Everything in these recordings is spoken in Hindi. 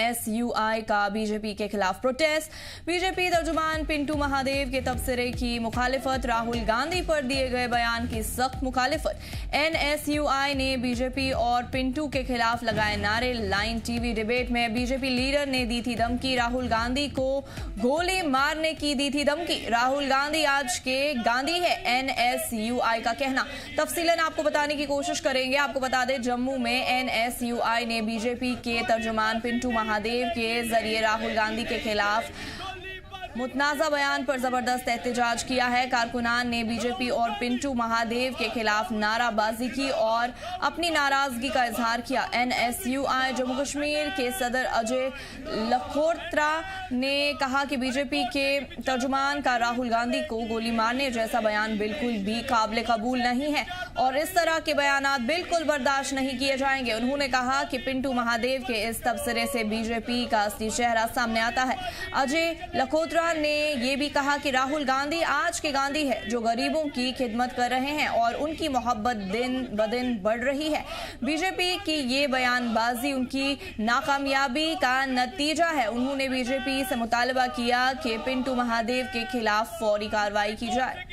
NSUI का बीजेपी के खिलाफ प्रोटेस्ट। बीजेपी तर्जुमान पिंटू महादेव के तबसरे की मुखालिफत, राहुल गांधी पर दिए गए बयान की सख्त मुखालिफत। NSUI ने बीजेपी और पिंटू के खिलाफ लगाए नारे। लाइन टीवी डिबेट में बीजेपी लीडर ने दी थी धमकी, राहुल गांधी को गोली मारने की दी थी धमकी। राहुल गांधी आज के गांधी है, NSUI का कहना। तफसीलन आपको बताने की कोशिश करेंगे। आपको बता दें, जम्मू में NSUI ने बीजेपी के तर्जुमान पिंटू महादेव के जरिए राहुल गांधी के खिलाफ मुतनाज़ा बयान पर जबरदस्त एहतजाज किया है। कारकुनान ने बीजेपी और पिंटू महादेव के खिलाफ नाराबाजी की और अपनी नाराजगी का इजहार किया। NSUI जम्मू कश्मीर के सदर अजय लखोत्रा ने कहा कि बीजेपी के तर्जुमान का राहुल गांधी को गोली मारने जैसा बयान बिल्कुल भी काबिल कबूल नहीं है और इस तरह के बयानात बिल्कुल बर्दाश्त नहीं किए जाएंगे। उन्होंने कहा कि पिंटू महादेव के इस तबसरे से बीजेपी का असली चेहरा सामने आता है। अजय लखोत्रा ने यह भी कहा कि राहुल गांधी आज के गांधी है, जो गरीबों की खिदमत कर रहे हैं और उनकी मोहब्बत दिन ब दिन बढ़ रही है। बीजेपी की ये बयानबाजी उनकी नाकामयाबी का नतीजा है। उन्होंने बीजेपी से मुतालबा किया कि पिंटू महादेव के खिलाफ फौरी कार्रवाई की जाए।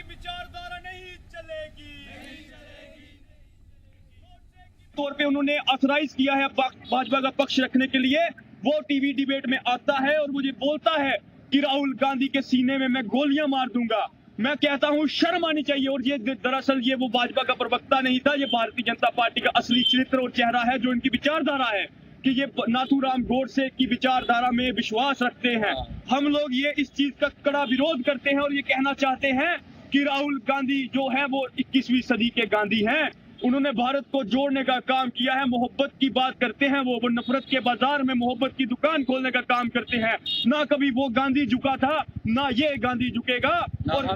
तौर पे उन्होंने ऑथराइज किया है भाजपा का पक्ष रखने के लिए। वो टीवी डिबेट में आता है और मुझे बोलता है कि राहुल गांधी के सीने में मैं गोलियां मार दूंगा। मैं कहता हूं शर्म आनी चाहिए। और ये दरअसल ये वो भाजपा का प्रवक्ता नहीं था, ये भारतीय जनता पार्टी का असली चरित्र और चेहरा है, जो इनकी विचारधारा है कि ये नाथूराम गोडसे की विचारधारा में विश्वास रखते हैं। हम लोग ये इस चीज का कड़ा विरोध करते हैं और ये कहना चाहते हैं कि राहुल गांधी जो है वो 21वीं सदी के गांधी हैं। उन्होंने भारत को जोड़ने का काम किया है। मोहब्बत की बात करते हैं वो नफरत के बाजार में मोहब्बत की दुकान खोलने का काम करते हैं। ना कभी वो गांधी झुका था, ना ये गांधी झुकेगा। और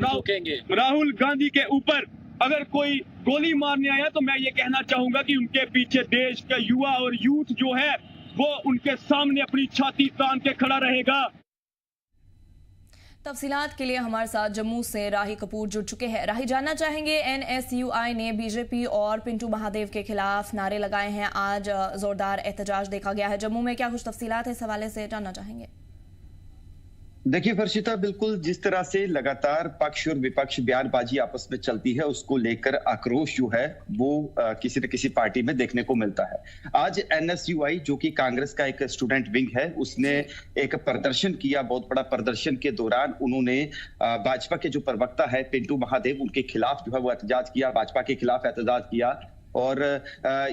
राहुल गांधी के ऊपर अगर कोई गोली मारने आया तो मैं ये कहना चाहूंगा कि उनके पीछे देश का युवा और यूथ जो है वो उनके सामने अपनी छाती तान के खड़ा रहेगा। तफसीलात के लिए हमारे साथ जम्मू से राही कपूर जुड़ चुके हैं। राही, जानना चाहेंगे, NSUI ने बीजेपी और पिंटू महादेव के खिलाफ नारे लगाए हैं। आज जोरदार एहतजाज देखा गया है जम्मू में। क्या कुछ तफसीलात है, इस हवाले से जानना चाहेंगे? देखिए फर्शिता, बिल्कुल जिस तरह से लगातार पक्ष और विपक्ष बयानबाजी आपस में चलती है, उसको लेकर आक्रोश जो है वो किसी न किसी पार्टी में देखने को मिलता है। आज NSUI जो कि कांग्रेस का एक स्टूडेंट विंग है, उसने एक प्रदर्शन किया। बहुत बड़ा प्रदर्शन के दौरान उन्होंने भाजपा के जो प्रवक्ता है पिंटू महादेव, उनके खिलाफ जो है वो एहतजाज किया, भाजपा के खिलाफ एहतजाज किया और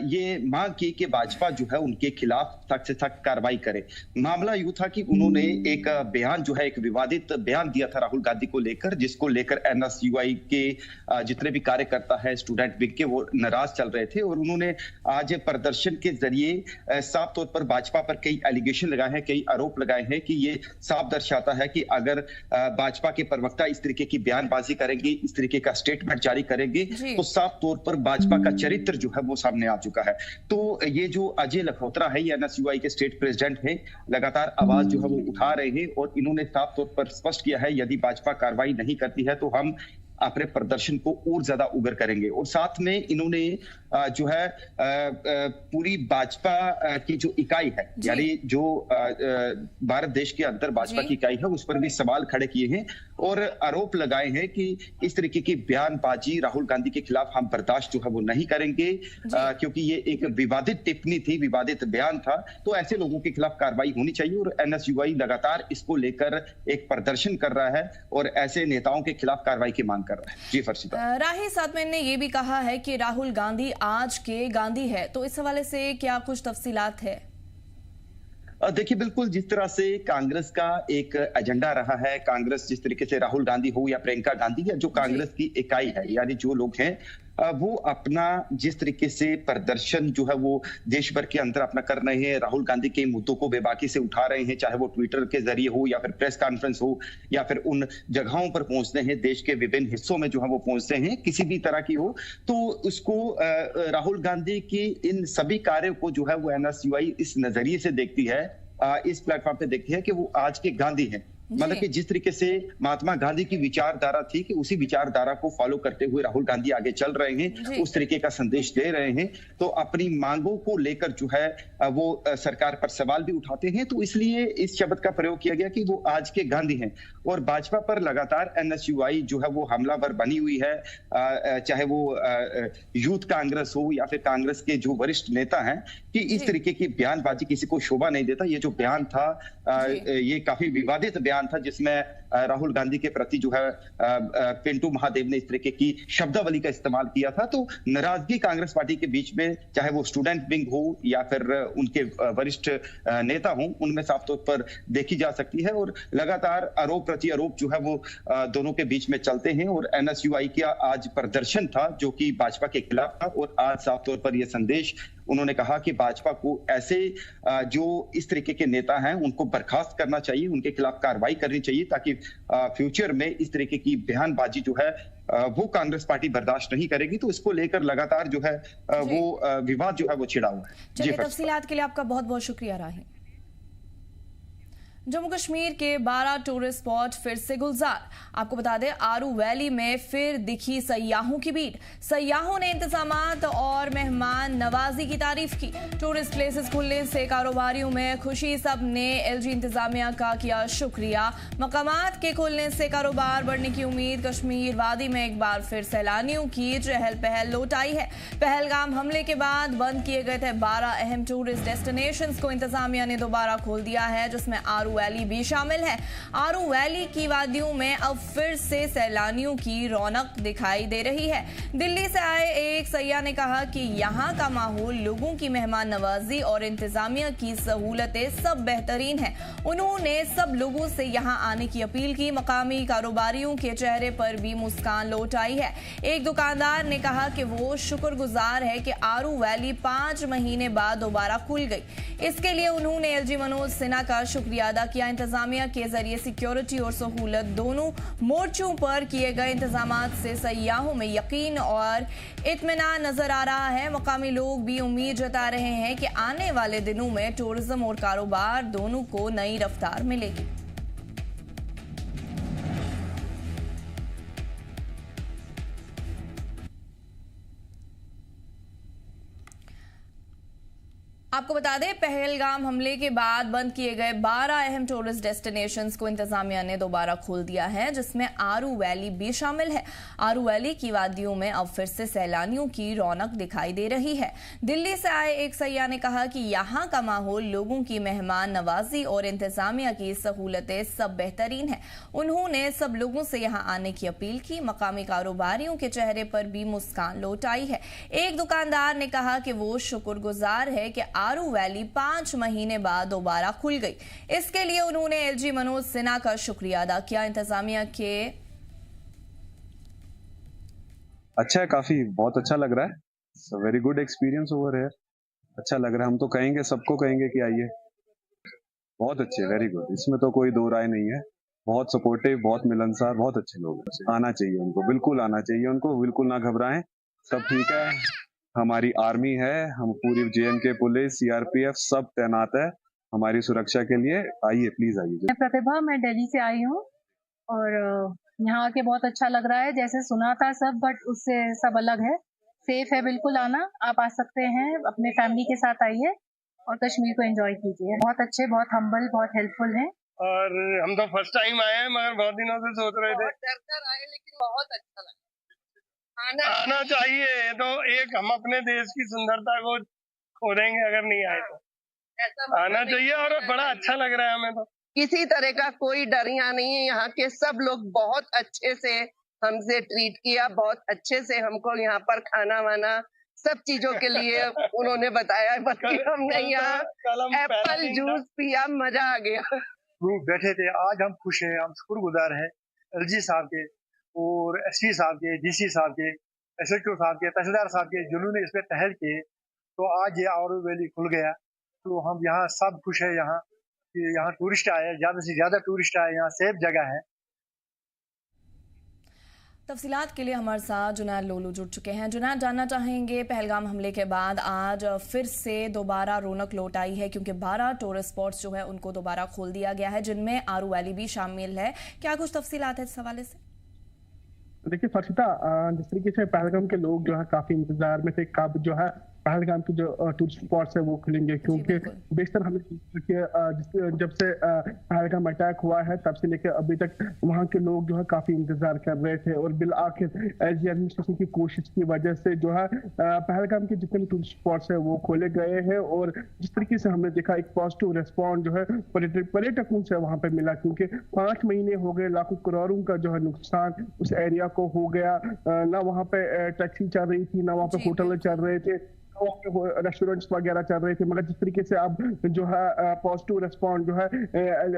ये मांग की कि भाजपा जो है उनके खिलाफ सख्त से सख्त कार्रवाई करे। मामला यूं था कि उन्होंने एक बयान जो है, एक विवादित बयान दिया था राहुल गांधी को लेकर, जिसको लेकर NSUI के जितने भी कार्यकर्ता है स्टूडेंट विंग के, वो नाराज चल रहे थे। और उन्होंने आज प्रदर्शन के जरिए साफ तौर पर भाजपा पर कई एलिगेशन लगाए हैं, कई आरोप लगाए हैं कि ये साफ दर्शाता है कि अगर भाजपा के प्रवक्ता इस तरीके की बयानबाजी करेंगे, इस तरीके का स्टेटमेंट जारी करेंगे, तो साफ तौर पर भाजपा का चरित्र जो है वो सामने आ चुका है। तो ये जो अजय लखोत्रा है, ये NSUI के स्टेट प्रेसिडेंट है, लगातार आवाज जो है वो उठा रहे हैं और इन्होंने साफ तौर पर स्पष्ट किया है, यदि भाजपा कार्रवाई नहीं करती है तो हम अपने प्रदर्शन को और ज्यादा उग्र करेंगे। और साथ में इन्होंने जो है पूरी भाजपा की जो इकाई है, यानी जो भारत देश के अंदर भाजपा की इकाई है, उस पर भी सवाल खड़े किए हैं और आरोप लगाए हैं कि इस तरीके की बयानबाजी राहुल गांधी के खिलाफ हम बर्दाश्त जो है वो नहीं करेंगे, क्योंकि ये एक विवादित टिप्पणी थी, विवादित बयान था। तो ऐसे लोगों के खिलाफ कार्रवाई होनी चाहिए और NSUI लगातार इसको लेकर एक प्रदर्शन कर रहा है और ऐसे नेताओं के खिलाफ कार्रवाई की मांग कर रहा है। जी फर्शिता। राही, साथ में ने ये भी कहा है कि राहुल गांधी आज के गांधी है, तो इस हवाले से क्या कुछ तफसीलात है? देखिए बिल्कुल जिस तरह से कांग्रेस का एक एजेंडा रहा है, कांग्रेस जिस तरीके से राहुल गांधी हो या प्रियंका गांधी है, जो कांग्रेस की इकाई है, यानी जो लोग हैं वो अपना जिस तरीके से प्रदर्शन जो है वो देश भर के अंदर अपना कर रहे हैं, राहुल गांधी के मुद्दों को बेबाकी से उठा रहे हैं, चाहे वो ट्विटर के जरिए हो या फिर प्रेस कॉन्फ्रेंस हो या फिर उन जगहों पर पहुंचते हैं, देश के विभिन्न हिस्सों में जो है वो पहुंचते हैं, किसी भी तरह की हो, तो उसको राहुल गांधी की इन सभी कार्यों को जो है वो NSUI इस नजरिए से देखती है, इस प्लेटफॉर्म पे देखती है कि वो आज के गांधी हैं मतलब कि जिस तरीके से महात्मा गांधी की विचारधारा थी कि उसी विचारधारा को फॉलो करते हुए राहुल गांधी आगे चल रहे हैं, उस तरीके का संदेश दे रहे हैं। तो अपनी मांगों को लेकर जो है वो सरकार पर सवाल भी उठाते हैं। तो इसलिए इस शब्द का प्रयोग किया गया कि वो आज के गांधी हैं। और भाजपा पर लगातार एनएसयूआई जो है वो हमलावर बनी हुई है, चाहे वो यूथ कांग्रेस हो या फिर कांग्रेस के जो वरिष्ठ नेता हैं, कि इस तरीके की बयानबाजी किसी को शोभा नहीं देता। ये जो बयान था ये काफी विवादित बयान था, जिसमें राहुल गांधी के प्रति जो है पिंटू महादेव ने इस तरीके की शब्दावली का इस्तेमाल किया था। तो नाराजगी कांग्रेस पार्टी के बीच में, चाहे वो स्टूडेंट विंग हो या फिर उनके वरिष्ठ नेता हो, उनमें साफ तौर पर देखी जा सकती है। और लगातार आरोप प्रति आरोप जो है वो दोनों के बीच में चलते हैं। और एनएसयूआई का आज प्रदर्शन था जो कि भाजपा के खिलाफ था। और आज साफ तौर पर यह संदेश उन्होंने कहा कि भाजपा को ऐसे जो इस तरीके के नेता हैं उनको बर्खास्त करना चाहिए, उनके खिलाफ कार्रवाई करनी चाहिए, ताकि फ्यूचर में इस तरीके की बयानबाजी जो है वो कांग्रेस पार्टी बर्दाश्त नहीं करेगी। तो इसको लेकर लगातार जो है वो विवाद जो है वो छिड़ा हुआ है। चलिए, तफसीलात के लिए आपका बहुत बहुत शुक्रिया राही। जम्मू कश्मीर के 12 टूरिस्ट स्पॉट फिर से गुलजार। आपको बता दें, आरू वैली में फिर दिखी सयाहों की भीड़। सयाहों ने इंतजामात और मेहमान नवाजी की तारीफ की। टूरिस्ट प्लेसेस खुलने से कारोबारियों में खुशी, सब ने एलजी इंतजामिया का किया शुक्रिया। मकामात के खुलने से कारोबार बढ़ने की उम्मीद। कश्मीर वादी में एक बार फिर सैलानियों की चहल पहल लौट आई है। पहलगाम हमले के बाद बंद किए गए थे 12 अहम टूरिस्ट डेस्टिनेशंस को इंतजामिया ने दोबारा खोल दिया है, जिसमें आरू वैली भी शामिल है। आरू वैली की वादियों में अब फिर से सैलानियों की रौनक दिखाई दे रही है। दिल्ली से आए एक सैयाह ने कहा कि यहाँ का माहौल, लोगों की मेहमान नवाजी और इंतजामिया की सहूलतें सब बेहतरीन है। उन्होंने सब लोगों से यहाँ आने की अपील की। मकामी कारोबारियों के चेहरे पर भी मुस्कान लौट आई है। एक दुकानदार ने कहा कि वो शुक्रगुजार है कि आरू वैली 5 महीने बाद दोबारा खुल गई। इसके लिए उन्होंने एलजी मनोज सिन्हा का शुक्रिया अदा किया। इंतजामिया के जरिए सिक्योरिटी और सहूलत दोनों मोर्चों पर किए गए इंतजामात से सयाहों में यकीन और इत्मीनान नजर आ रहा है। मकामी लोग भी उम्मीद जता रहे हैं कि आने वाले दिनों में टूरिज्म और कारोबार दोनों को नई रफ्तार मिलेगी। आपको बता दें, पहलगाम हमले के बाद बंद किए गए 12 अहम टूरिस्ट डेस्टिनेशंस को इंतजामिया ने दोबारा खोल दिया है, जिसमें आरू वैली भी शामिल है। आरू वैली की वादियों में अब फिर से सैलानियों की रौनक दिखाई दे रही है। दिल्ली से आए एक सैयाह ने कहा कि यहाँ का माहौल, लोगों की मेहमान नवाजी और इंतजामिया की सहूलतें सब बेहतरीन है। उन्होंने सब लोगों से यहाँ आने की अपील की। मकामी कारोबारियों के चेहरे पर भी मुस्कान लौट आई है। एक दुकानदार ने कहा कि वो शुक्रगुजार है कि आरू वैली 5 महीने बाद दोबारा खुल गई। इसके लिए उन्होंने एलजी मनोज सिन्हा का शुक्रिया अदा किया। इंतजामिया के अच्छा है, काफी बहुत अच्छा लग रहा है। वेरी गुड एक्सपीरियंस ओवर है, अच्छा लग रहा है। हम तो कहेंगे, सबको कहेंगे कि आइए, बहुत अच्छे, वेरी गुड, इसमें तो कोई दो राय नहीं है। बहुत सपोर्टिव, बहुत मिलनसार, बहुत अच्छे लोग हैं। आना चाहिए उनको, बिल्कुल आना चाहिए उनको, बिल्कुल ना घबराएं, सब ठीक है। हमारी आर्मी है, हम पूरी जेएनके पुलिस, सीआरपीएफ सब तैनात है हमारी सुरक्षा के लिए। आइए, प्लीज आइए। मैं प्रतिभा, मैं दिल्ली से आई हूँ और यहाँ आके बहुत अच्छा लग रहा है। जैसे सुना था सब, बट उससे सब अलग है। सेफ है, बिल्कुल आना, आप आ सकते हैं, अपने फैमिली के साथ आइए और कश्मीर को एंजॉय कीजिए। बहुत अच्छे, बहुत हम्बल, बहुत हेल्पफुल हैं। और हम तो फर्स्ट टाइम आए हैं, मगर बहुत दिनों से सोच रहे थे। डर कर आए, लेकिन बहुत अच्छा लगा। आना चाहिए। तो एक हम अपने देश की सुंदरता को खो देंगे अगर नहीं आए तो। आना चाहिए और बड़ा अच्छा लग रहा है हमें तो। किसी तरह का कोई डर यहाँ नहीं है। यहाँ के सब लोग बहुत अच्छे से हमसे ट्रीट किया, बहुत अच्छे से हमको यहाँ पर खाना वाना सब चीजों के लिए उन्होंने बताया। बल्कि हमने यहाँ एप्पल जूस पिया, मजा आ गया। बैठे थे, आज हम खुश हैं, हम शुक्रगुजार हैं एलजी साहब के और एसपी साहब के, डीसी साहब के, एसएचओ साहब के, तहसीलदार साहब के, जिन्होंने इस पे पहल की। तो आज ये आरू वैली खुल गया, तो हम यहाँ सब खुश है। यहाँ टूरिस्ट आए, ज्यादा से ज्यादा टूरिस्ट आए, यहाँ सेफ जगह है। तफसीलात के लिए हमारे साथ जुनैद लोलू जुड़ चुके हैं। जुनैद, जानना चाहेंगे पहलगाम हमले के बाद आज फिर से दोबारा रौनक लौट आई है, क्योंकि 12 टूरिस्ट स्पॉट्स जो है उनको दोबारा खोल दिया गया है, जिनमें आरू वैली भी शामिल है। क्या कुछ तफसीलात है इस हवाले से? देखिए फर्शिता, जिस तरीके से पहलगाम के लोग जो है काफी इंतजार में थे कब जो है पहलगाम के जो टूरिस्ट स्पॉट्स है वो खुलेंगे, क्योंकि बेशतर हमने जब से पहलगाम अटैक हुआ है तब से लेकर अभी तक वहां के लोग जो है काफी इंतजार कर रहे थे, और बिल आखिर एलजी एडमिनिस्ट्रेशन की कोशिश की वजह से जो है पहलगाम के जितने भी टूरिस्ट स्पॉट्स है वो खोले गए हैं। और जिस तरीके से हमने देखा एक पॉजिटिव रिस्पॉन्स जो है पर्यटकों से वहां पर मिला, क्योंकि 5 महीने हो गए, लाखों करोड़ों का जो है नुकसान उस एरिया को हो गया। ना वहां पे टैक्सी चल रही थी, ना वहां पे होटल चल रहे थे, रेस्टोरेंट्स वगैरह चल रहे थे, मगर जिस तरीके से अब जो है पॉजिटिव रिस्पॉन्स जो है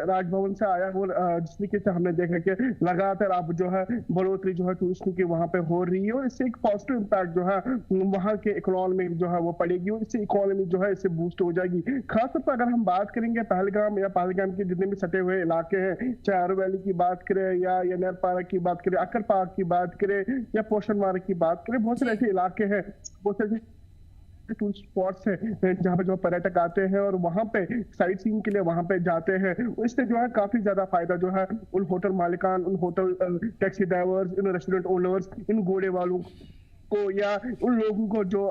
राजभवन से आया, और जिस तरीके से हमने देखा कि लगातार अब जो है बढ़ोतरी जो है टूरिस्टों की वहां पे हो रही है, और इससे एक पॉजिटिव इम्पैक्ट जो है वहां के इकोनॉमी में जो है वो पड़ेगी, और इससे इकोनॉमी जो है इससे बूस्ट हो जाएगी। खासतौर पर अगर हम बात करेंगे पहलगाम या पहलगाम के जितने भी सटे हुए इलाके हैं, चाहे आरू वैली की बात करें या नहर पार्क की बात करें, अकर पार्क की बात करें या पोषण मार्ग की बात करें, बहुत सारे ऐसे इलाके हैं, बहुत सारे टूरिस्ट स्पॉट्स है जहाँ पे जो पर्यटक आते हैं और वहाँ पे साइट सीइंग के लिए वहाँ पे जाते हैं। इससे जो है काफी ज्यादा फायदा जो है उन होटल मालिकान, उन होटल टैक्सी ड्राइवर्स, इन रेस्टोरेंट ओनर्स, इन घोड़े वालों को या उन लोगों को जो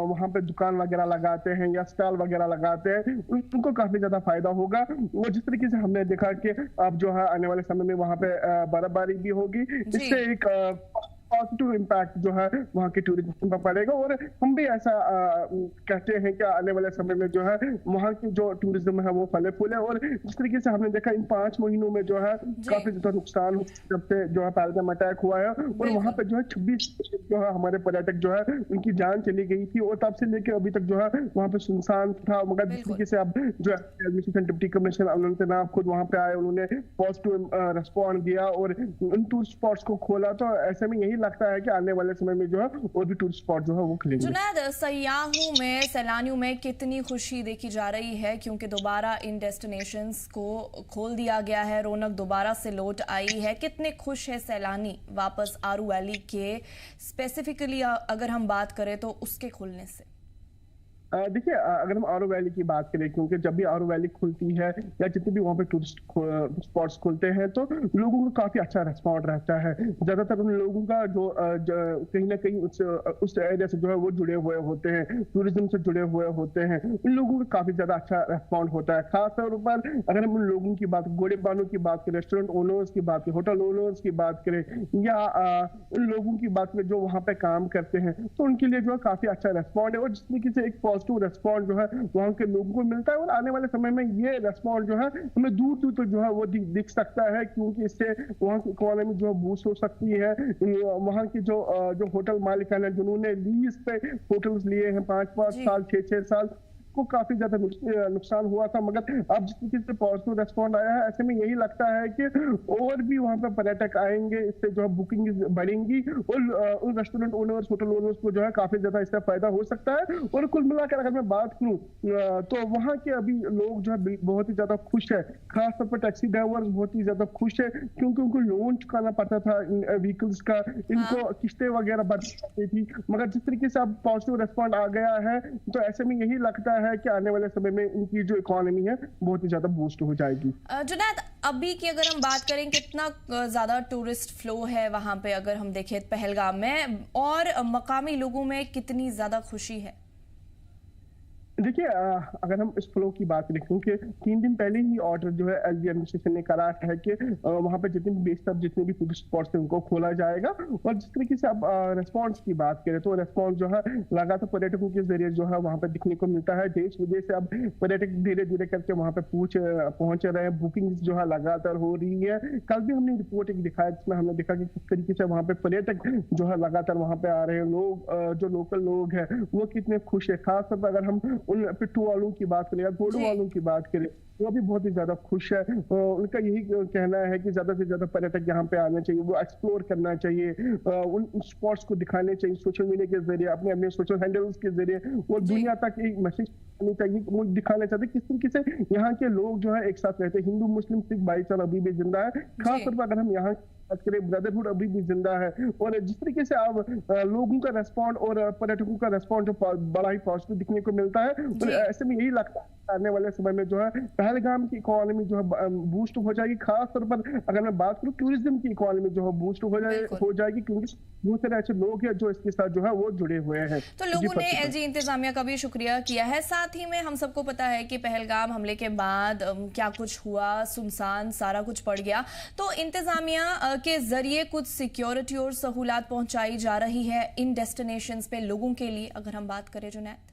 वहाँ पे दुकान वगैरह लगाते हैं या स्टॉल वगैरह लगाते हैं, उनको काफी ज्यादा फायदा होगा। और जिस तरीके से हमने देखा कि अब जो है आने वाले समय में वहाँ पे बर्फबारी भी होगी, इससे एक पॉजिटिव इम्पैक्ट जो है वहाँ के टूरिज्म पर पड़ेगा, और हम भी ऐसा कहते हैं कि आने वाले समय में जो है वहाँ की जो टूरिज्म है वो फले फूले। और जिस तरीके से हमने देखा इन 5 महीनों में जो है काफी ज्यादा नुकसान जब से जो है पहलगाम अटैक हुआ है, और वहाँ पे जो है 26 जो है हमारे पर्यटक जो है उनकी जान चली गई थी, और तब से लेकर अभी तक जो है वहाँ पे सुनसान था। मगर जिस तरीके से अब जो एडमिनिस्ट्रेशन डिप्टी कमिश्नर अनंतनाग खुद वहाँ पे आए, उन्होंने पॉजिटिव रिस्पॉन्स दिया और उन टूरिस्ट स्पॉट्स को खोला, तो ऐसे में यही लगता है कि आने वाले समय में जो है और भी टूरिस्ट स्पॉट जो है वो खुलेंगे। जुनैद, सयाहों में, सैलानियों में कितनी खुशी देखी जा रही है, क्योंकि दोबारा इन डेस्टिनेशंस को खोल दिया गया है, रौनक दोबारा से लौट आई है। कितने खुश है सैलानी वापस आरू वैली के, स्पेसिफिकली अगर हम बात करें तो उसके खुलने से? देखिए अगर हम आरू वैली की बात करें, क्योंकि जब भी आरू वैली खुलती है या जितने भी वहाँ पे टूरिस्ट स्पॉट्स खुलते हैं तो लोगों को काफी अच्छा रिस्पॉन्स रहता है। ज्यादातर उन लोगों का जो कहीं ना कहीं उस एरिया से जो है वो जुड़े हुए होते हैं, टूरिज्म से जुड़े हुए होते हैं, उन लोगों को काफी ज्यादा अच्छा रिस्पॉन्स होता है। खासतौर पर अगर हम उन लोगों की बात, घोड़े वालों की बात करें, रेस्टोरेंट ओनर्स की बात करें, होटल ओनर्स की बात करें, या उन लोगों की बात करें जो वहाँ पे काम करते हैं, तो उनके लिए जो है काफी अच्छा रिस्पॉन्स है, और जिस तरीके से एक रेस्पॉन्स जो है वहां के लोगों को मिलता है। और आने वाले समय में ये रेस्पॉन्स जो है हमें दूर दूर तक जो है वो दिख सकता है, क्योंकि इससे वहां की इकोनॉमी जो है बूस्ट हो सकती है। वहां की जो होटल मालिकान है जिन्होंने लीज पे होटल्स लिए हैं 5-5 साल, 6-6 साल, को काफी ज्यादा नुकसान हुआ था, मगर अब जिस तरीके से पॉजिटिव रेस्पॉन्स आया है, ऐसे में यही लगता है कि और भी वहां पर पर्यटक आएंगे, इससे जो है बुकिंग बढ़ेंगी, और उन रेस्टोरेंट ओनर्स, होटल ओनर्स को जो है काफी ज्यादा इससे फायदा हो सकता है। और कुल मिलाकर अगर मैं बात करूं तो वहां के अभी लोग जो है बहुत ही ज्यादा खुश है, खासतौर पर टैक्सी ड्राइवर्स बहुत ही ज्यादा खुश है, क्योंकि उनको लोन चुकाना पड़ता था इन व्हीकल्स का, इनको किस्तें वगैरह बढ़ जाती थी, मगर जिस तरीके से अब पॉजिटिव रेस्पॉन्स आ गया है, तो ऐसे में यही लगता है कि आने वाले समय में इनकी जो इकोनॉमी है बहुत ही ज्यादा बूस्ट हो जाएगी। जुनैद, अभी की अगर हम बात करें कितना ज्यादा टूरिस्ट फ्लो है वहां पे, अगर हम देखें पहलगाम में, और मकामी लोगों में कितनी ज्यादा खुशी है? देखिए अगर हम इस फ्लो की बात करें, क्योंकि 3 दिन पहले ही ऑर्डर जो है एलजी एडमिनिस्ट्रेशन ने करा है कि वहां पे जितने भी बेस्ड जितने भी टूरिस्ट स्पॉट्स हैं उनको खोला जाएगा। और जिस तरीके से अब रिस्पॉन्स की बात करें तो रिस्पॉन्स जो है लगातार पर्यटकों के जरिए जो है वहां पे दिखने को मिलता है। देश विदेश से अब पर्यटक धीरे धीरे करके वहां पे पहुंच रहे हैं, बुकिंग जो है लगातार हो रही है। कल भी हमने रिपोर्ट एक दिखाया जिसमें हमने देखा कि किस तरीके से वहां पे पर्यटक जो है लगातार वहां पे आ रहे हैं। लोग जो लोकल लोग हैं वो कितने खुश है, खासतौर पर अगर हम उन पिट्ठू वालों की बात करें या घोड़ों वालों की बात करें, वो भी बहुत ही ज्यादा खुश है। उनका यही कहना है कि ज्यादा से ज्यादा पर्यटक यहाँ पे आना चाहिए, वो एक्सप्लोर करना चाहिए, उन स्पॉट्स को दिखाने चाहिए सोशल मीडिया के जरिए, अपने सोशल हैंडल्स के जरिए, वो दुनिया तक एक मैसेज दिखानी चाहिए, वो दिखाना चाहते हैं किस तरीके से यहाँ के लोग जो है एक साथ रहते हैं। हिंदू मुस्लिम सिख भाईचारा अभी भी जिंदा है, खासतौर पर अगर हम यहाँ बात करें ब्रदरहुड अभी भी जिंदा है। और जिस तरीके से अब लोगों का रेस्पॉन्ड और पर्यटकों का रेस्पॉन्ड जो बड़ा ही पॉजिटिव दिखने को मिलता है, तो ऐसे में यही लगता है आने वाले समय में जो है पहलगाम की इकोनॉमी जो है बूस्ट हो जाएगी। खासतौर पर अगर मैं बात करूं टूरिज्म की इकोनॉमी जो है बूस्ट हो जाएगी, क्योंकि बहुत सारे ऐसे लोग हैं जो इसके साथ जो है वो जुड़े हुए हैं। तो लोगों ने एलजी इंतजामिया का भी शुक्रिया किया है। साथ ही में हम सबको पता है कि पहलगाम हमले के बाद क्या कुछ हुआ, सुनसान सारा कुछ पड़ गया, तो इंतजामिया के जरिए कुछ सिक्योरिटी और सहूलत पहुंचाई जा रही है इन डेस्टिनेशंस पे लोगों के लिए। अगर हम बात करें जुनैद,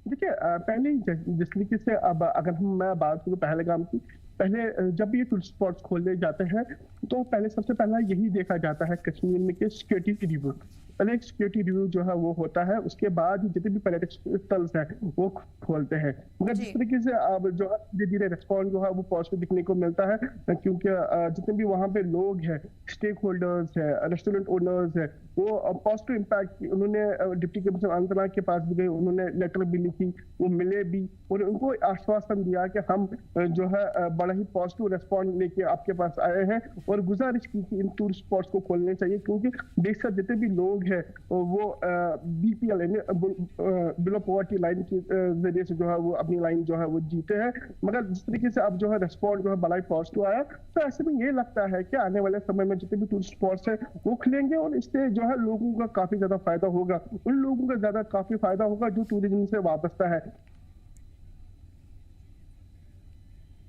देखिए पहले जिस तरीके से अब अगर मैं बात करूं पहलगाम की, पहले जब ये टूरिस्ट स्पॉट्स खोले जाते हैं तो पहले सबसे पहला यही देखा जाता है कश्मीर में कि सिक्योरिटी रिव्यू, पहले एक सिक्योरिटी रिव्यू जो है वो होता है, उसके बाद ही जितने भी पर्यटक स्थल हैं वो खोलते हैं। मगर जिस तरीके से अब जो है धीरे धीरे रिस्पॉन्स जो है वो पॉजिटिव दिखने को मिलता है, क्योंकि जितने भी वहाँ पे लोग हैं, स्टेक होल्डर्स है, रेस्टोरेंट ओनर्स है, वो पॉजिटिव इम्पैक्ट, उन्होंने डिप्टी कमिश्नर अनंतनाग के पास भी गए, उन्होंने लेटर भी लिखी, वो मिले भी और उनको आश्वासन दिया कि हम जो है बड़ा ही पॉजिटिव रेस्पॉन्स लेके आपके पास आए हैं और गुजारिश की कि इन टूरिस्ट स्पॉट्स को खोलने चाहिए, क्योंकि देश का जितने भी लोग है वो बीपीएल बिलो पॉवर्टी लाइन के जरिए से जो है वो अपनी लाइन जो है वो जीते हैं। मगर जिस तरीके से अब जो है रेस्पॉन्स जो है बड़ा ही पॉजिटिव आया, तो ऐसे में ये लगता है कि आने वाले समय में जितने भी टूरिस्ट स्पॉट्स है वो खुलेंगे और इससे जो है लोगों का काफी ज्यादा फायदा होगा, उन लोगों का ज्यादा काफी फायदा होगा जो टूरिज्म से वाबस्ता है,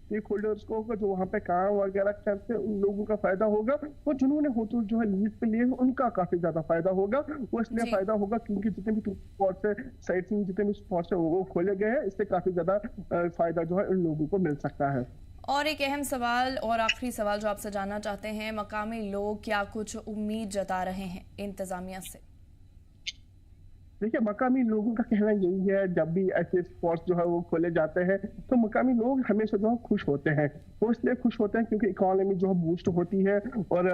स्टेक होल्डर्स को होगा, जो वहाँ पे काम वगैरह करते हैं उन लोगों का फायदा होगा, और जिन्होंने होटल जो है लीज पे लिए उनका काफी ज्यादा फायदा होगा। वो इसलिए फायदा होगा क्योंकि जितने भी टूरिस्ट स्पॉट्स है, साइट सीइंग जितने भी स्पॉट्स है वो खोले गए हैं, इससे काफी ज्यादा फायदा जो है उन लोगों को मिल सकता है। और एक अहम सवाल और आखिरी सवाल जो आपसे जानना चाहते हैं, मकामी लोग क्या कुछ उम्मीद जता रहे हैं इंतजामिया से? देखिए मकामी लोगों का कहना यही है, जब भी ऐसे स्पॉट्स जो है वो खोले जाते हैं तो मकामी लोग हमेशा जो है खुश होते हैं। वो इसलिए खुश होते हैं क्योंकि इकोनॉमी जो है बूस्ट होती है, और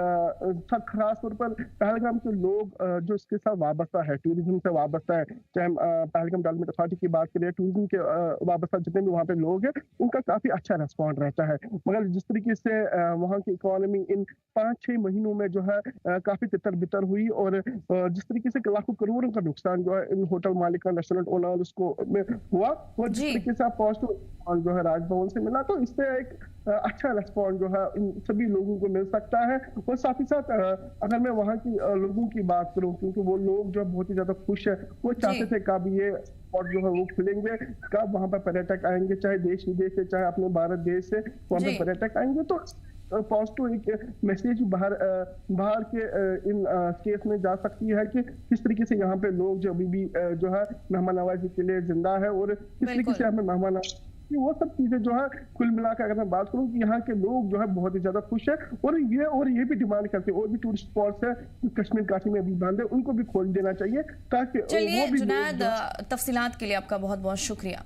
खास तौर पर पहलगाम के लोग जो इसके साथ वाबस्ता है, टूरिज्म से वाबस्ता है, चाहे हम पहलगाम डेवलपमेंट अथॉरिटी की बात करें, टूरिज्म के वाबस्ता जितने भी वहाँ पे लोग हैं उनका काफी अच्छा रेस्पॉन्ड रहता है। मगर जिस तरीके से वहाँ की इकोनॉमी इन 5-6 महीनों में जो है काफी तितर बितर हुई, और जिस तरीके से लाखों करोड़ों का नुकसान जो है इन होटल मालिक, रेस्टोरेंट ओनर उसको में हुआ, और जिस तरीके से पॉजिटिव जो है राजभवन से मिला, तो इससे एक अच्छा रेस्पॉन्स जो है इन सभी लोगों को मिल सकता है। और साथ ही साथ अगर मैं वहाँ की लोगों की बात करूँ, क्योंकि वो लोग जो बहुत ही ज्यादा खुश है, वो चाहते थे कब ये स्पॉट जो है वो खुलेंगे, कब वहाँ पर पर्यटक आएंगे, चाहे देश विदेश से, चाहे अपने भारत देश से वहाँ पर पर्यटक आएंगे, तो पॉजिटिव एक मैसेज बाहर के इन केस में जा सकती है कि किस तरीके से यहाँ पे लोग जो अभी भी जो है मेहमान नवाजी के लिए जिंदा है, और किस तरीके से हमें मेहमान, वो सब चीजें जो है कुल मिलाकर अगर मैं बात करूं कि यहाँ के लोग जो है बहुत ही ज्यादा खुश है, और ये भी डिमांड करते हैं और भी टूरिस्ट स्पॉट्स है कश्मीर घाटी में अभी बंद है, उनको भी खोल देना चाहिए ताकि चलिए जुनैद, तफसीलात के लिए आपका बहुत बहुत शुक्रिया।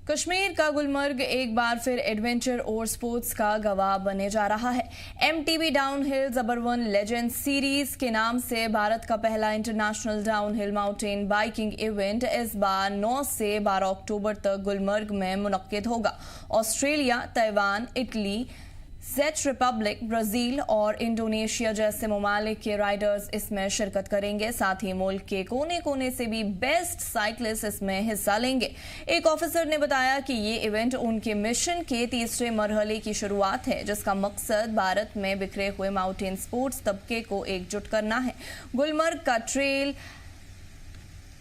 कश्मीर का गुलमर्ग एक बार फिर एडवेंचर और स्पोर्ट्स का गवाह बने जा रहा है। MTB डाउनहिल ज़बर1 लेजेंड सीरीज के नाम से भारत का पहला international downhill mountain biking event इस बार 9 से 12 अक्टूबर तक गुलमर्ग में मुनक्किद होगा। ऑस्ट्रेलिया, ताइवान, इटली, चेक रिपब्लिक, ब्राजील और इंडोनेशिया जैसे ममालिक के राइडर्स इसमें शिरकत करेंगे। साथ ही मुल्क के कोने कोने से भी बेस्ट साइकिलिस्ट इसमें हिस्सा लेंगे। एक ऑफिसर ने बताया कि ये इवेंट उनके मिशन के तीसरे मरहले की शुरुआत है, जिसका मकसद भारत में बिखरे हुए माउंटेन स्पोर्ट्स तबके को एकजुट करना है। गुलमर्ग का ट्रेल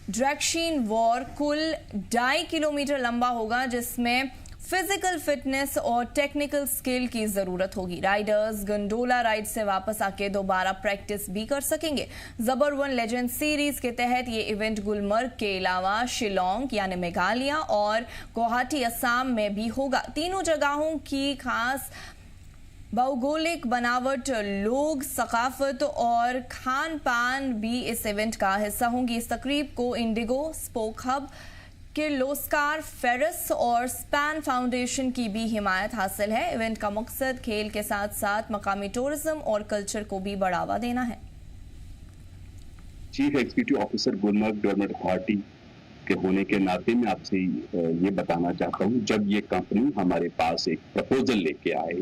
ड्रैक्शीन वॉर कुल 2.5 किलोमीटर लंबा होगा, जिसमें फिजिकल फिटनेस और टेक्निकल स्किल की जरूरत होगी। राइडर्स गंडोला राइड से वापस आके दोबारा प्रैक्टिस भी कर सकेंगे। ज़बर1 लेजेंड सीरीज के तहत ये इवेंट गुलमर्ग के अलावा शिलोंग यानी मेघालय और गुवाहाटी असम में भी होगा। तीनों जगहों की खास भौगोलिक बनावट, लोग, सकाफत और खान पान भी इस इवेंट का हिस्सा होंगी। इस तकरीब को Indigo, spoke hub, Kirloskar, ferrous और स्पैन फाउंडेशन की भी हिमायत हासिल है। इवेंट का मकसद खेल के साथ साथ मकामी टूरिज्म और कल्चर को भी बढ़ावा देना है। Chief executive officer Gulmarg development authority के होने के नाते मैं आपसे ये बताना चाहता हूँ, जब ये कंपनी हमारे पास एक प्रपोजल लेके आए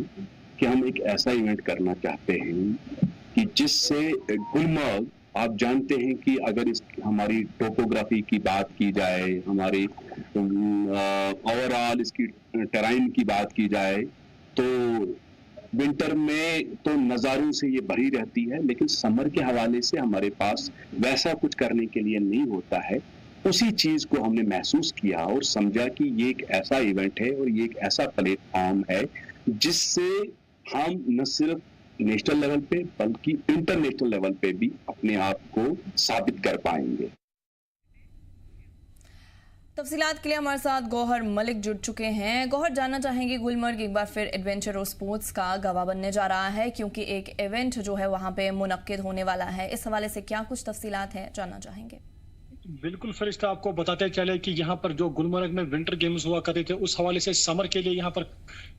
कि हम एक ऐसा इवेंट करना चाहते हैं कि जिससे गुलमर्ग, आप जानते हैं कि अगर इस हमारी टोपोग्राफी की बात की जाए, हमारी ओवरऑल इसकी टेराइन की बात की जाए, तो विंटर में तो नज़ारों से ये भरी रहती है, लेकिन समर के हवाले से हमारे पास वैसा कुछ करने के लिए नहीं होता है। उसी चीज को हमने महसूस किया और समझा कि ये एक ऐसा इवेंट है और ये एक ऐसा प्लेटफॉर्म है जिससे हम न सिर्फ नेशनल लेवल पे बल्कि इंटरनेशनल लेवल पे भी अपने आप को साबित कर पाएंगे। तफसीलात के लिए हमारे साथ गौहर मलिक जुड़ चुके हैं। गौहर, जानना चाहेंगे, गुलमर्ग एक बार फिर एडवेंचर और स्पोर्ट्स का गवाह बनने जा रहा है क्योंकि एक इवेंट जो है वहां पे मुनक्किद होने वाला है। इस हवाले से क्या कुछ तफसीलात हैं, जानना चाहेंगे। बिल्कुल फरिश्ता, आपको बताते चले कि यहाँ पर जो गुलमर्ग में विंटर गेम्स हुआ करते थे, उस हवाले से समर के लिए यहाँ पर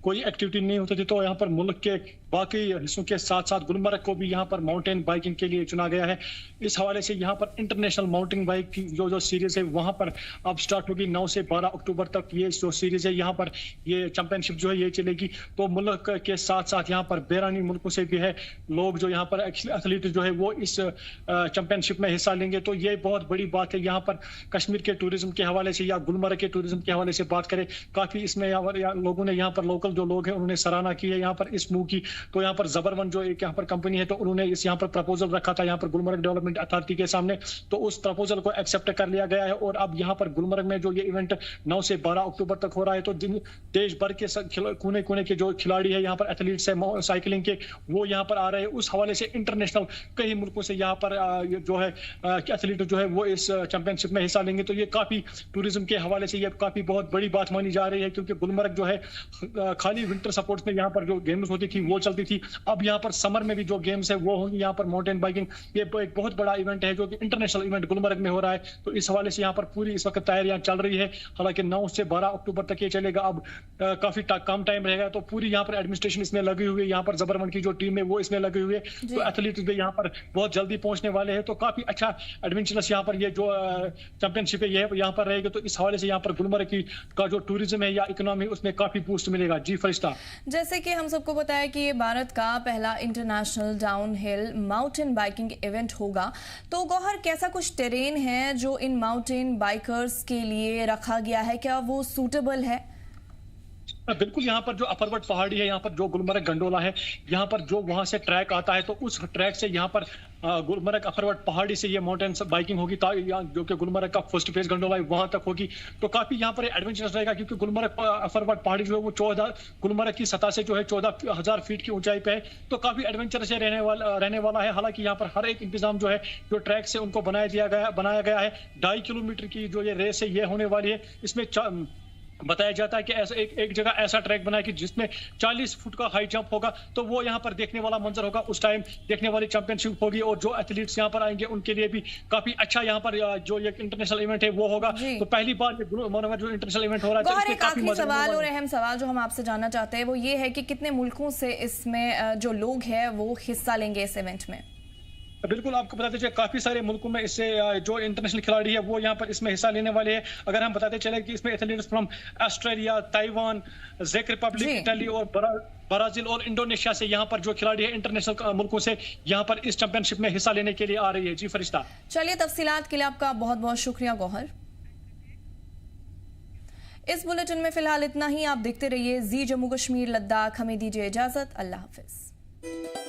कोई एक्टिविटी नहीं होती थी, तो यहाँ पर मुल्क के बाकी हिस्सों के साथ साथ गुलमर्ग को भी यहाँ पर माउंटेन बाइकिंग के लिए चुना गया है। इस हवाले से यहाँ पर इंटरनेशनल माउंटेन बाइक की जो सीरीज है वहाँ पर अब स्टार्ट होगी। 9 से 12 अक्टूबर तक ये जो सीरीज है यहाँ पर ये चैंपियनशिप जो है ये चलेगी। तो मुल्क के साथ साथ यहाँ पर बैरानी मुल्कों से भी है लोग जो यहाँ पर एथलीट जो है वो इस चैंपियनशिप में हिस्सा लेंगे। तो ये बहुत बड़ी बात है। यहाँ पर कश्मीर के टूरिज्म के हवाले से या गुलमर्ग के टूरिज्म के हवाले से बात करें, काफी इसमें लोगों ने यहाँ पर लोकल जो लोग हैं उन्होंने सराहना की है यहाँ पर इस मूव की। तो यहाँ पर जबरवन जो एक यहाँ पर कंपनी है, तो उन्होंने इस यहाँ पर प्रपोजल रखा था यहाँ पर गुलमर्ग डेवलपमेंट अथॉरिटी के सामने, तो उस प्रपोजल को एक्सेप्ट कर लिया गया है। और अब यहाँ पर गुलमर्ग में जो ये इवेंट 9 से 12 अक्टूबर तक हो रहा है, तो देश भर के कोने कोने के जो खिलाड़ी है यहाँ पर एथलीट्स है साइकिलिंग के, वो यहाँ पर आ रहे हैं। उस हवाले से इंटरनेशनल कई मुल्कों से यहाँ पर जो है एथलीट जो है वो इस चैंपियनशिप में हिस्सा लेंगे। तो ये काफी टूरिज्म के हवाले से ये काफी बहुत बड़ी बात मानी जा रही है, क्योंकि गुलमर्ग जो है खाली विंटर स्पोर्ट्स में यहाँ पर जो गेम्स होती थी वो चलती थी, अब यहाँ पर समर में भी जो गेम्स है वो होंगी। यहाँ पर माउंटेन बाइकिंग ये एक बहुत बड़ा इवेंट है जो कि इंटरनेशनल इवेंट गुलमर्ग में हो रहा है। तो इस हवाले से यहाँ पर पूरी इस वक्त तैयारियां चल रही है। हालांकि 9 से 12 अक्टूबर तक ये चलेगा। अब काफी कम टाइम रहेगा, तो पूरी यहाँ पर एडमिनिस्ट्रेशन इसमें लगी हुई है। यहाँ पर जबरवन की जो टीम है वो इसमें लगी हुई है, तो एथलीट भी यहाँ पर बहुत जल्दी पहुंचने वाले हैं। तो काफी अच्छा एडवेंचरस यहाँ पर ये जो चैंपियनशिप है ये यहाँ पर रहेगी। तो इस हवाले से यहाँ पर गुलमर्ग की का जो टूरिज्म है या इकोनॉमी उसमें काफी बूस्ट मिलेगा। जी फरिश्ता, जैसे कि हम सबको बताया कि ये भारत का पहला international downhill mountain biking event होगा, तो गौहर कैसा कुछ टेरेन है जो इन माउंटेन बाइकर्स के लिए रखा गया है, क्या वो सूटेबल है? बिल्कुल, यहाँ पर जो अफरवट पहाड़ी है, यहाँ पर जो गुलमर्ग गंडोला है, यहाँ पर जो वहां से ट्रैक आता है, तो उस ट्रैक से यहाँ पर गुलमर्ग अफरवट पहाड़ी से ये माउंटेन बाइकिंग होगी, जो कि गुलमर्ग का फर्स्ट फेज गंडोला है वहां तक होगी। तो काफी यहाँ पर एडवेंचरस रहेगा, क्योंकि गुलमर्ग अफरवट पहाड़ी जो है वो 14 गुलमर्ग की सतह से जो है 14,000 फीट की ऊंचाई पे है। तो काफी एडवेंचरस रहने वाला है। हालांकि यहाँ पर हर एक इंतजाम जो है जो ट्रैक से उनको बनाया गया है। 2.5 किलोमीटर की जो ये रेस है ये होने वाली है। इसमें बताया जाता है कि ऐसा एक जगह ऐसा ट्रैक बना है कि जिसमें 40 फुट का हाई जंप होगा, तो वो यहाँ पर देखने वाला मंजर होगा, उस टाइम देखने वाली चैंपियनशिप होगी। और जो एथलीट्स यहाँ पर आएंगे उनके लिए भी काफी अच्छा यहाँ पर जो ये इंटरनेशनल इवेंट है वो होगा। तो पहली बार जो इंटरनेशनल इवेंट हो रहा है। एक आखिरी सवाल और अहम सवाल जो हम आपसे जानना चाहते हैं वो ये है कि कितने मुल्कों से इसमें जो लोग हैं वो हिस्सा लेंगे इस इवेंट में? बिल्कुल, आपको बताते चले काफी सारे मुल्कों में इससे जो इंटरनेशनल खिलाड़ी है वो यहाँ पर इसमें हिस्सा लेने वाले हैं। अगर हम बताते चले कि इसमें एथलीट्स फ्रॉम ऑस्ट्रेलिया, ताइवान, चेक रिपब्लिक, इटली और ब्राजील और इंडोनेशिया से यहाँ पर जो खिलाड़ी है इंटरनेशनल मुल्कों से यहाँ पर इस चैंपियनशिप में हिस्सा लेने के लिए आ रही है। जी फरिश्ता, चलिए, तफसीलात के लिए आपका बहुत बहुत शुक्रिया गौहर। इस बुलेटिन में फिलहाल इतना ही। आप देखते रहिए जी जम्मू कश्मीर लद्दाख। हमें दीजिए इजाजत। अल्लाह हाफिज।